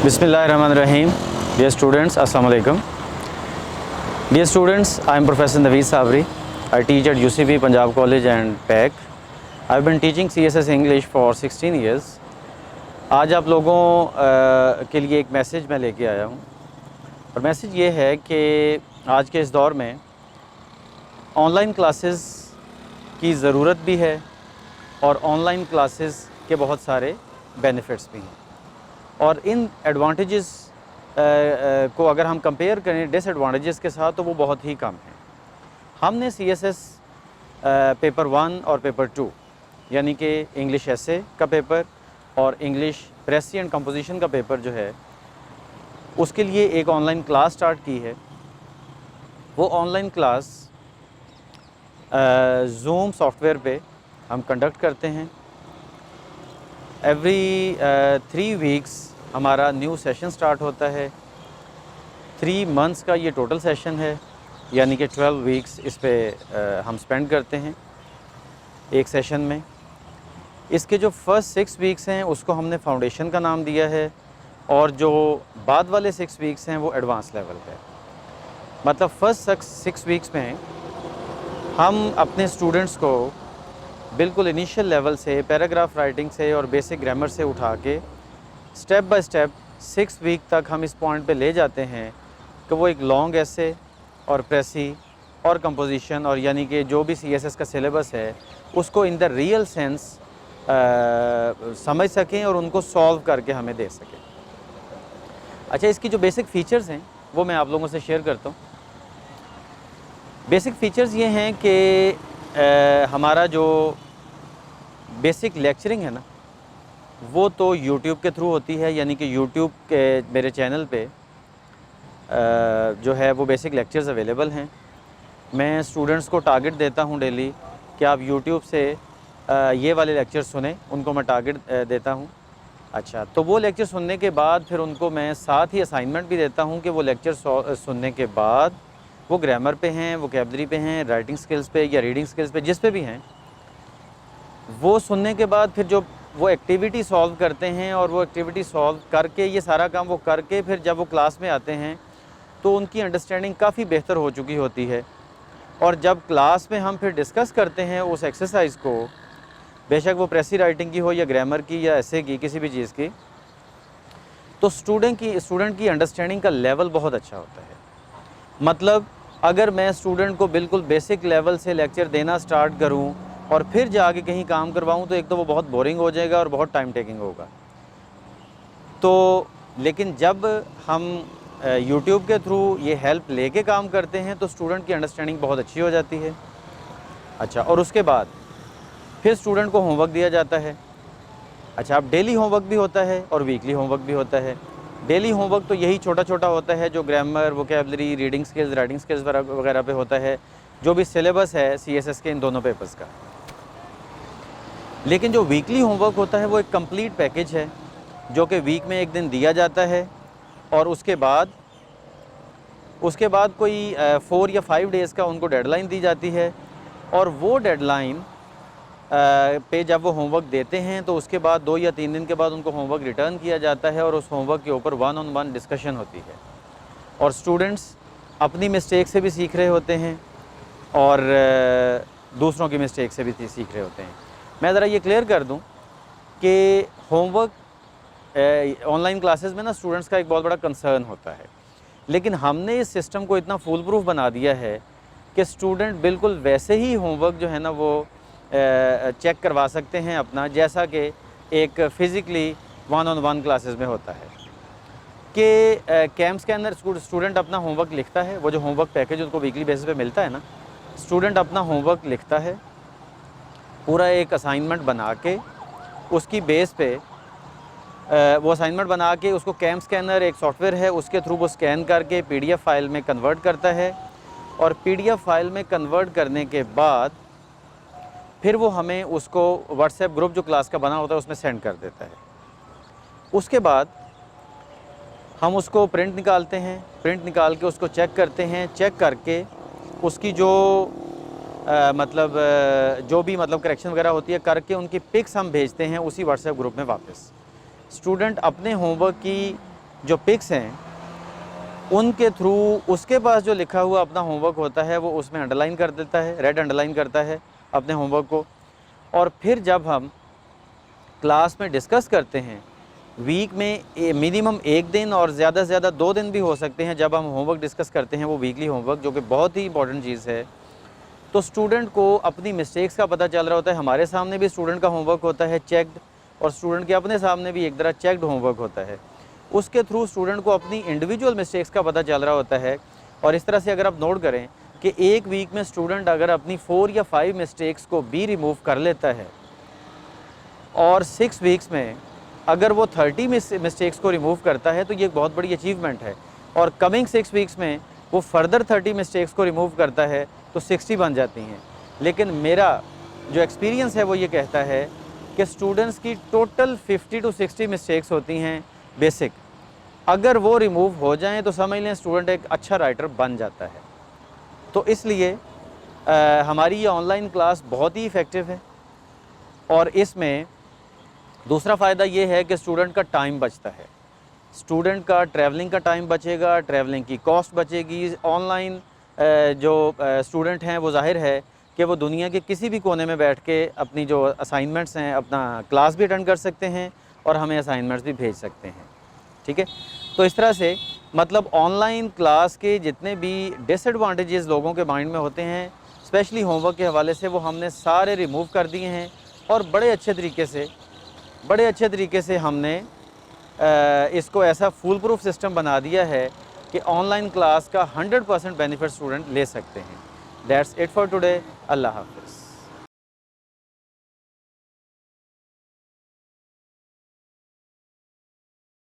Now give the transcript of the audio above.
Bismillahirrahmanirrahim. Dear students, Assalamu alaikum. Dear students, I am Professor Naveed Sabri. I teach at UCB Punjab College and PAC. I have been teaching CSS English for 16 years. आज आप लोगों के लिए एक message मैं लेके आया हूँ और मैसेज ये है कि आज के इस दौर में ऑनलाइन क्लासेस की ज़रूरत भी है और ऑनलाइन क्लासेस के बहुत सारे बेनिफिट्स भी हैं और इन एडवांटेजेस को अगर हम कंपेयर करें डिसएडवांटेजेस के साथ तो वो बहुत ही कम हैं। हमने CSS पेपर 1 और पेपर 2 यानी कि इंग्लिश एसे का पेपर और इंग्लिश प्रेसी एंड कंपोजिशन का पेपर जो है उसके लिए एक ऑनलाइन क्लास स्टार्ट की है। वो ऑनलाइन क्लास ज़ूम सॉफ्टवेयर पे हम कंडक्ट करते हैं। एवरी 3 वीक्स हमारा न्यू सेशन स्टार्ट होता है। 3 मंथ्स का ये टोटल सेशन है, यानी कि 12 वीक्स इस पे हम स्पेंड करते हैं एक सेशन में। इसके जो फर्स्ट 6 वीक्स हैं उसको हमने फाउंडेशन का नाम दिया है और जो बाद वाले 6 वीक्स हैं वो एडवांस लेवल है। मतलब फर्स्ट 6 वीक्स में हम अपने स्टूडेंट्स को बिल्कुल इनिशियल लेवल से पैराग्राफ राइटिंग से और बेसिक ग्रामर से उठा के स्टेप बाय स्टेप 6 वीक तक हम इस पॉइंट पे ले जाते हैं कि वो एक लॉन्ग एसे और प्रेसी और कंपोजिशन और यानी कि जो भी CSS का सिलेबस है उसको इन द रियल सेंस समझ सकें और उनको सॉल्व करके हमें दे सकें। अच्छा, इसकी जो बेसिक फ़ीचर्स हैं वो मैं आप लोगों से शेयर करता हूँ। बेसिक फ़ीचर्स ये हैं कि हमारा जो बेसिक लेक्चरिंग है ना वो तो YouTube के थ्रू होती है, यानी कि YouTube के मेरे चैनल पे जो है वो बेसिक लेक्चर्स अवेलेबल हैं। मैं स्टूडेंट्स को टारगेट देता हूँ डेली कि आप YouTube से ये वाले लेक्चर सुने, उनको मैं टारगेट देता हूँ। अच्छा, तो वो लेक्चर सुनने के बाद फिर उनको मैं साथ ही असाइनमेंट भी देता हूँ कि वो लेक्चर सुनने के बाद वो ग्रामर पे हैं, वोकैबुलरी पे हैं, राइटिंग स्किल्स पे या रीडिंग स्किल्स पे जिस पे भी हैं, वो सुनने के बाद फिर जो वो एक्टिविटी सॉल्व करते हैं और वो एक्टिविटी सॉल्व करके ये सारा काम वो करके फिर जब वो क्लास में आते हैं तो उनकी अंडरस्टैंडिंग काफ़ी बेहतर हो चुकी होती है। और जब क्लास में हम फिर डिस्कस करते हैं उस एक्सरसाइज को, बेशक वो प्रेसी राइटिंग की हो या ग्रामर की या ऐसे की किसी भी चीज़ की, तो स्टूडेंट की अंडरस्टैंडिंग का लेवल बहुत अच्छा होता है। मतलब अगर मैं स्टूडेंट को बिल्कुल बेसिक लेवल से लेक्चर देना स्टार्ट करूं और फिर जाके कहीं काम करवाऊं तो एक तो वो बहुत बोरिंग हो जाएगा और बहुत टाइम टेकिंग होगा। तो लेकिन जब हम YouTube के थ्रू ये हेल्प लेके काम करते हैं तो स्टूडेंट की अंडरस्टैंडिंग बहुत अच्छी हो जाती है। अच्छा, और उसके बाद फिर स्टूडेंट को होमवर्क दिया जाता है। अच्छा, अब डेली होमवर्क भी होता है और वीकली होमवर्क भी होता है। डेली होमवर्क तो यही छोटा छोटा होता है जो grammar, vocabulary, reading skills, writing skills वगैरह पे होता है, जो भी सिलेबस है CSS के इन दोनों पेपर्स का। लेकिन जो वीकली होमवर्क होता है वो एक कंप्लीट पैकेज है जो कि वीक में एक दिन दिया जाता है और उसके बाद कोई 4 या 5 डेज़ का उनको डेडलाइन दी जाती है और वो डेडलाइन पे जब वो होमवर्क देते हैं तो उसके बाद 2 या 3 दिन के बाद उनको होमवर्क रिटर्न किया जाता है और उस होमवर्क के ऊपर 1-on-1 डिस्कशन होती है और स्टूडेंट्स अपनी मिस्टेक से भी सीख रहे होते हैं और दूसरों की मिस्टेक से भी सीख रहे होते हैं। मैं ज़रा ये क्लियर कर दूं कि होमवर्क ऑनलाइन क्लासेस में ना स्टूडेंट्स का एक बहुत बड़ा कंसर्न होता है, लेकिन हमने इस सिस्टम को इतना फूल प्रूफ बना दिया है कि स्टूडेंट बिल्कुल वैसे ही होमवर्क जो है ना वो चेक करवा सकते हैं अपना, जैसा कि एक फ़िज़िकली 1-on-1 क्लासेस में होता है कि कैंप्स के अंदर स्टूडेंट अपना होमवर्क लिखता है। वो जो होमवर्क पैकेज उनको वीकली बेसिस पे मिलता है ना, स्टूडेंट अपना होमवर्क लिखता है, पूरा एक असाइनमेंट बना के उसकी बेस पे वो असाइनमेंट बना के उसको कैंप्स के अंदर एक सॉफ्टवेयर है उसके थ्रू वो स्कैन करके PDF फाइल में कन्वर्ट करता है और PDF फाइल में कन्वर्ट करने के बाद फिर वो हमें उसको व्हाट्सएप ग्रुप जो क्लास का बना होता है उसमें सेंड कर देता है। उसके बाद हम उसको प्रिंट निकालते हैं, प्रिंट निकाल के उसको चेक करते हैं, चेक करके उसकी जो जो भी करेक्शन वगैरह होती है करके उनकी पिक्स हम भेजते हैं उसी व्हाट्सएप ग्रुप में वापस। स्टूडेंट अपने होमवर्क की जो पिक्स हैं उनके थ्रू उसके पास जो लिखा हुआ अपना होमवर्क होता है वो उसमें अंडरलाइन कर देता है, रेड अंडरलाइन करता है अपने होमवर्क को। और फिर जब हम क्लास में डिस्कस करते हैं, वीक में मिनिमम 1 दिन और ज़्यादा से ज़्यादा 2 दिन भी हो सकते हैं, जब हम होमवर्क डिस्कस करते हैं वो वीकली होमवर्क, जो कि बहुत ही इंपॉर्टेंट चीज़ है, तो स्टूडेंट को अपनी मिस्टेक्स का पता चल रहा होता है। हमारे सामने भी स्टूडेंट का होमवर्क होता है चेक्ड, और स्टूडेंट के अपने सामने भी एक तरह चेक्ड होमवर्क होता है। उसके थ्रू स्टूडेंट को अपनी इंडिविजुअल मिस्टेक्स का पता चल रहा होता है। और इस तरह से अगर आप नोट करें कि एक वीक में स्टूडेंट अगर अपनी 4 या 5 मिस्टेक्स को भी रिमूव कर लेता है, और 6 वीक्स में अगर वो 30 मिस्टेक्स को रिमूव करता है, तो ये एक बहुत बड़ी अचीवमेंट है। और कमिंग 6 वीक्स में वो फर्दर 30 मिस्टेक्स को रिमूव करता है तो 60 बन जाती हैं। लेकिन मेरा जो एक्सपीरियंस है वो ये कहता है कि स्टूडेंट्स की टोटल 50 टू 60 मिस्टेक्स होती हैं बेसिक। अगर वो रिमूव हो जाएँ तो समझ लें स्टूडेंट एक अच्छा राइटर बन जाता है। तो इसलिए हमारी ये ऑनलाइन क्लास बहुत ही इफ़ेक्टिव है। और इसमें दूसरा फ़ायदा ये है कि स्टूडेंट का टाइम बचता है। स्टूडेंट का ट्रैवलिंग का टाइम बचेगा, ट्रैवलिंग की कॉस्ट बचेगी। ऑनलाइन जो स्टूडेंट हैं वो ज़ाहिर है कि वो दुनिया के किसी भी कोने में बैठ के अपनी जो असाइनमेंट्स हैं, अपना क्लास भी अटेंड कर सकते हैं और हमें असाइनमेंट्स भी भेज सकते हैं। ठीक है, तो इस तरह से मतलब ऑनलाइन क्लास के जितने भी डिसएडवांटेजेस लोगों के माइंड में होते हैं, स्पेशली होमवर्क के हवाले से, वो हमने सारे रिमूव कर दिए हैं। और बड़े अच्छे तरीके से हमने इसको ऐसा फुल प्रूफ सिस्टम बना दिया है कि ऑनलाइन क्लास का 100% बेनिफिट स्टूडेंट ले सकते हैं। That's it for today. अल्लाह हाफ़िज़।